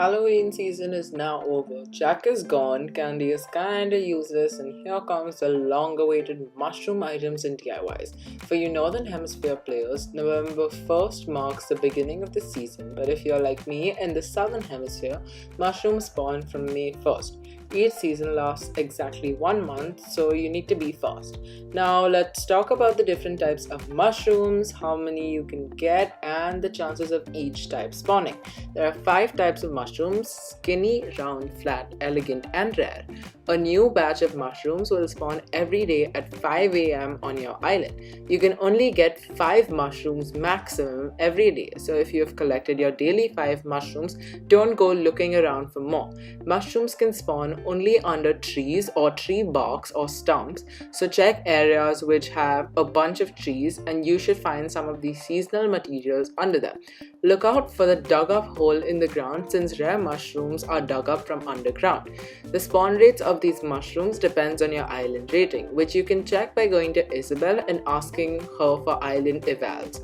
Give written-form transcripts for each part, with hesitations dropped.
Halloween season is now over. Jack is gone, candy is kinda useless, and here comes the long-awaited mushroom items and DIYs. For you Northern Hemisphere players, November 1st marks the beginning of the season, but if you're like me in the Southern Hemisphere, mushrooms spawn from May 1st. Each season lasts exactly 1 month, so you need to be fast. Now let's talk about the different types of mushrooms, how many you can get, and the chances of each type spawning. There are 5 types of mushrooms: skinny, round, flat, elegant, and rare. A new batch of mushrooms will spawn every day at 5 a.m. on your island. You can only get 5 mushrooms maximum every day, so if you have collected your daily 5 mushrooms, don't go looking around for more. Mushrooms can spawn only under trees or tree barks or stumps, so check areas which have a bunch of trees and you should find some of these seasonal materials under them. Look out for the dug up hole in the ground since rare mushrooms are dug up from underground. The spawn rates of these mushrooms depends on your island rating, which you can check by going to Isabel and asking her for island evals.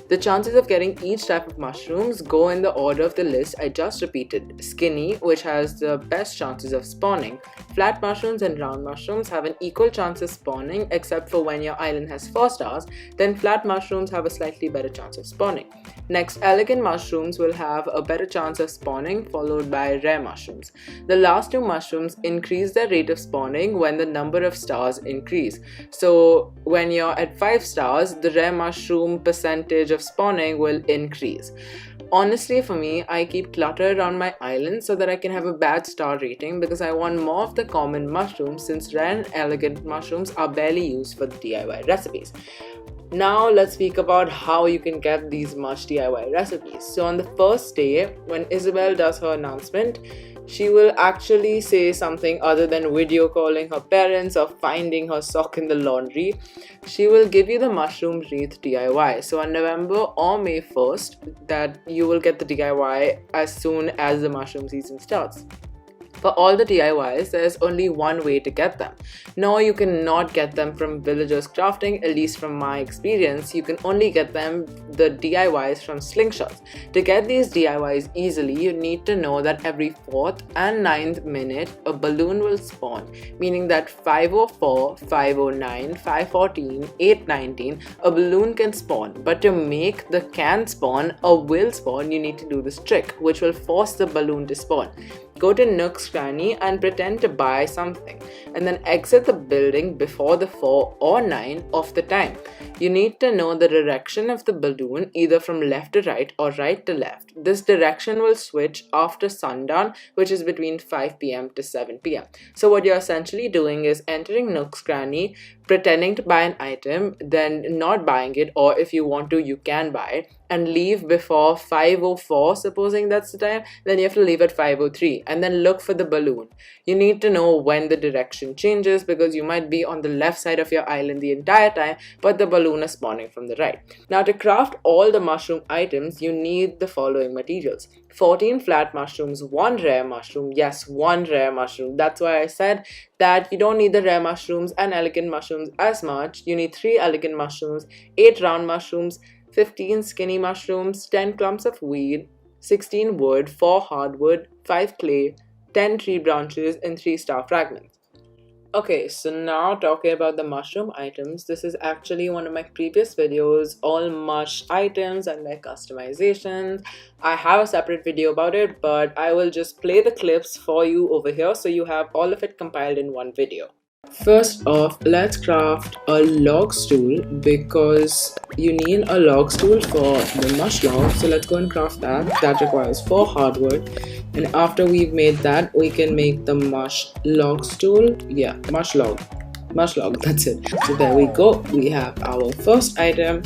The chances of getting each type of mushrooms go in the order of the list I just repeated. Skinny, which has the best chances of spawning. Flat mushrooms and round mushrooms have an equal chance of spawning, except for when your island has 4 stars, then flat mushrooms have a slightly better chance of spawning. Next, elegant mushrooms will have a better chance of spawning, followed by rare mushrooms. The last 2 mushrooms increase their rate of spawning when the number of stars increase. So when you're at 5 stars, the rare mushroom percentage of spawning will increase. Honestly, for me, I keep clutter around my island so that I can have a bad star rating because I want more of the common mushrooms since rare and elegant mushrooms are barely used for the DIY recipes. Now let's speak about how you can get these Mush DIY recipes. So on the first day, when Isabel does her announcement, she will actually say something other than video calling her parents or finding her sock in the laundry. She will give you the mushroom wreath DIY. So on November or May 1st, that you will get the DIY as soon as the mushroom season starts. For all the DIYs, there's only one way to get them. No, you cannot get them from Villagers Crafting, at least from my experience. You can only get the DIYs from slingshots. To get these DIYs easily, you need to know that every 4th and 9th minute, a balloon will spawn, meaning that 5:04, 5:09, 5:14, 8:19, a balloon can spawn. But to make the can spawn or will spawn, you need to do this trick, which will force the balloon to spawn. Go to Nook's Cranny and pretend to buy something, and then exit the building before the 4 or 9 of the time. You need to know the direction of the balloon, either from left to right or right to left. This direction will switch after sundown, which is between 5 p.m. to 7 p.m. So what you're essentially doing is entering Nook's Cranny, pretending to buy an item, then not buying it, or if you want to, you can buy it, and leave before 5:04, supposing that's the time, then you have to leave at 5:03, and then look for the balloon. You need to know when the direction changes because you might be on the left side of your island the entire time, but the balloon is spawning from the right. Now to craft all the mushroom items, you need the following materials: 14 flat mushrooms, 1 rare mushroom, yes, 1 rare mushroom. That's why I said that you don't need the rare mushrooms and elegant mushrooms as much. You need 3 elegant mushrooms, 8 round mushrooms, 15 skinny mushrooms, 10 clumps of weed, 16 wood, 4 hardwood, 5 clay, 10 tree branches, and 3 star fragments. Okay, so now talking about the mushroom items, this is actually one of my previous videos, all mush items and their customizations. I have a separate video about it, but I will just play the clips for you over here so you have all of it compiled in one video. First off, let's craft a log stool because you need a log stool for the mush log. So let's go and craft that. That requires 4 hardwood. And after we've made that, we can make the mush log stool. Yeah, mush log, that's it. So there we go. We have our first item.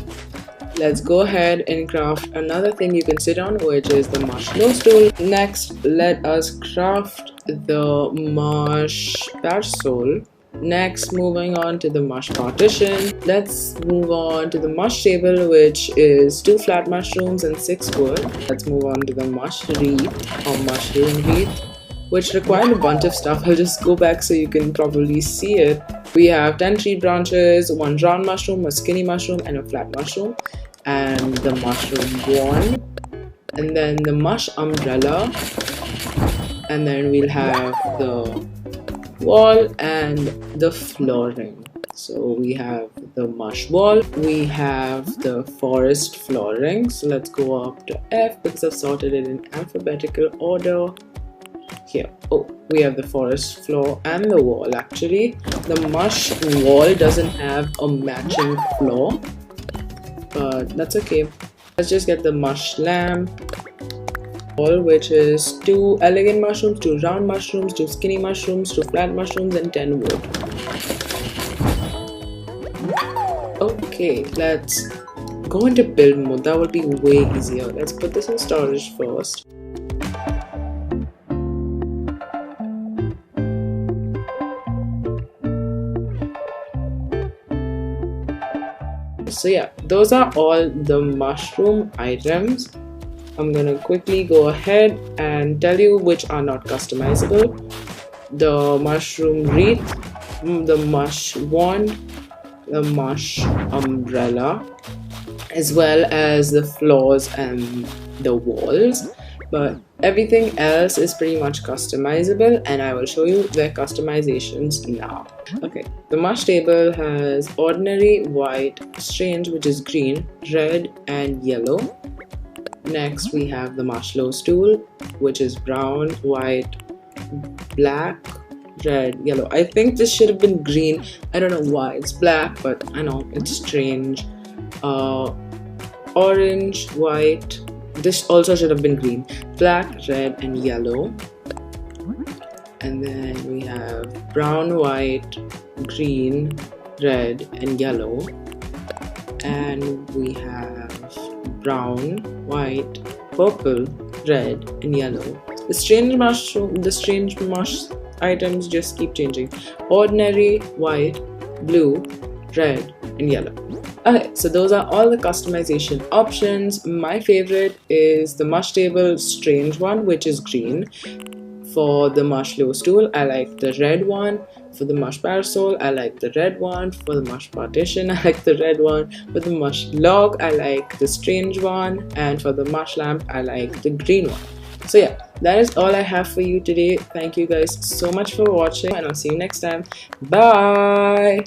Let's go ahead and craft another thing you can sit on, which is the mush low stool. Next, let us craft the mush parasol. Next, moving on to the mush partition. Let's move on to the mush table, which is 2 flat mushrooms and 6 wood. Let's move on to the mush wreath or mushroom wreath, which required a bunch of stuff. I'll just go back so you can probably see it. We have 10 tree branches, 1 round mushroom, a skinny mushroom, and a flat mushroom, and the mushroom wand, and then the mush umbrella, And then we'll have the wall and the flooring. So we have the mush wall, we have the forest flooring. So let's go up to F because I've sorted it in alphabetical order. Here, oh, we have the forest floor and the wall. Actually, the mush wall doesn't have a matching floor, but that's okay. Let's just get the mush lamp, which is 2 elegant mushrooms, 2 round mushrooms, 2 skinny mushrooms, 2 flat mushrooms, and 10 wood. Okay, let's go into build mode. That would be way easier. Let's put this in storage first. So yeah, those are all the mushroom items. I'm gonna quickly go ahead and tell you which are not customizable. The mushroom wreath, the mush wand, the mush umbrella, as well as the floors and the walls. But everything else is pretty much customizable, and I will show you their customizations now. Okay, the mush table has ordinary, white, strange, which is green, red, and yellow. Next, we have the mush low stool, which is brown, white, black, red, yellow. I think this should have been green. I don't know why it's black, but I know it's strange. Orange, white. This also should have been green. Black, red, and yellow. And then we have brown, white, green, red, and yellow. And we have brown, white, purple, red, and yellow. The strange mush items just keep changing. Ordinary, white, blue, red, and yellow. Okay, so those are all the customization options. My favorite is the mush table strange one, which is green. For the mush low stool, I like the red one. For the mush parasol, I like the red one. For the mush partition, I like the red one. For the mush log, I like the strange one. And for the mush lamp, I like the green one. So yeah, that is all I have for you today. Thank you guys so much for watching, and I'll see you next time. Bye!